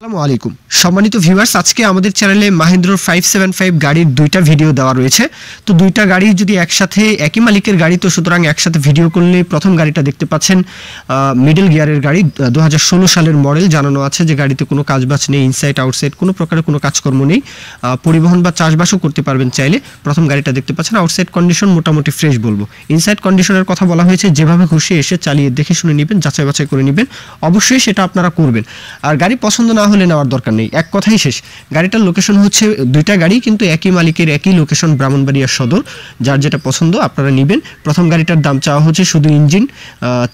আসসালামু আলাইকুম সম্মানিত ভিউয়ার্স, আজকে আমাদের চ্যানেলে মাহিন্দ্রা 575 গাড়ির দুইটা ভিডিও দেওয়া রয়েছে। তো দুইটা গাড়ি যদি একসাথে একই মালিকের গাড়ি, তো সুতরাং একসাথে ভিডিও করলে প্রথম গাড়িটা দেখতে পাচ্ছেন মিডল গিয়ারের গাড়ি, 2016 সালের মডেল। জানানো আছে যে গাড়িতে কোনো কাজবাজ নেই, ইনসাইড আউটসাইড কোনো প্রকারের কোনো কাজকর্ম নেই, পরিবহন বা চাষবাসও করতে পারবেন চাইলে। প্রথম গাড়িটা দেখতে পাচ্ছেন, আউটসাইড কন্ডিশন মোটামুটি ফ্রেশ বলবো। ইনসাইড কন্ডিশনের কথা বলা হয়েছে, যেভাবে খুশি এসে চালিয়ে দেখে শুনে নেবেন, যাচাই বাছাই করে নেবেন, অবশ্যই সেটা আপনারা করবেন। আর গাড়ি পছন্দ না হলে নেওয়ার দরকার নেই, এক কথাই শেষ। গাড়িটার লোকেশন হচ্ছে, দুইটা গাড়ি কিন্তু একই মালিকের, একই লোকেশন, ব্রাহ্মণবাড়িয়া সদর। যার যেটা পছন্দ আপনারা নেবেন। প্রথম গাড়িটার দাম চাওয়া হচ্ছে শুধু ইঞ্জিন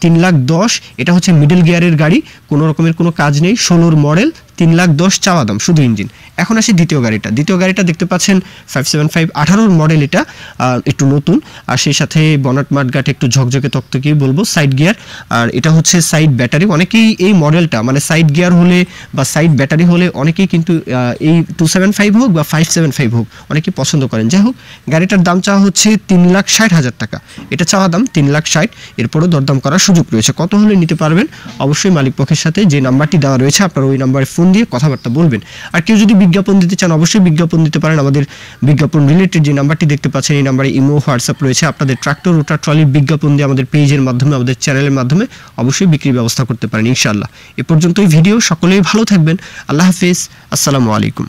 3,10,000। এটা হচ্ছে মিডল গিয়ারের গাড়ি, কোনো রকমের কোনো কাজ নেই, 16 মডেল, 3,10,000 চাওয়া দাম, শুধু ইঞ্জিন। এখন আসি দ্বিতীয় গাড়িটা দেখতে পাচ্ছেন 575 18 মডেল, এটা একটু নতুন, আর সেই সাথে বনাট মাঠঘাট একটু ঝকঝকে তকতকেই বলবো, সাইড গিয়ার। আর এটা হচ্ছে সাইড ব্যাটারি। অনেকেই এই মডেলটা মানে সাইড গিয়ার হলে বা সাইড ব্যাটারি হলে অনেকেই কিন্তু এই 275 হোক বা 575 হোক অনেকেই পছন্দ করেন। যাই হোক, গাড়িটার দাম চাওয়া হচ্ছে 3,60,000 টাকা। এটা চাওয়া দাম 3,60,000, এরপরও দরদাম করার সুযোগ রয়েছে। কত হলে নিতে পারবেন? অবশ্যই মালিক পক্ষের সাথে যে নাম্বারটি দেওয়া রয়েছে আপনারা ওই নাম্বারে ফোন দিয়ে কথাবার্তা বলবেন। আর কেউ যদি বিজ্ঞাপন দিতে চান, অবশ্যই বিজ্ঞাপন দিতে পারেন। আমাদের বিজ্ঞাপন রিলেটেড যে নাম্বারটি দেখতে পাচ্ছেন, এই নাম্বারে ইমো, হোয়াটসঅ্যাপ রয়েছে। আপনাদের ট্রাক্টর, রোটার, ট্রলির বিজ্ঞাপন দিয়ে আমাদের পেজের মাধ্যমে, আমাদের চ্যানেলের মাধ্যমে অবশ্যই বিক্রির ব্যবস্থা করতে পারেন ইনশাআল্লাহ। এ পর্যন্তই ভিডিও। সকলেই ভালো থাকবেন। আল্লাহ হাফেজ। আসসালামু আলাইকুম।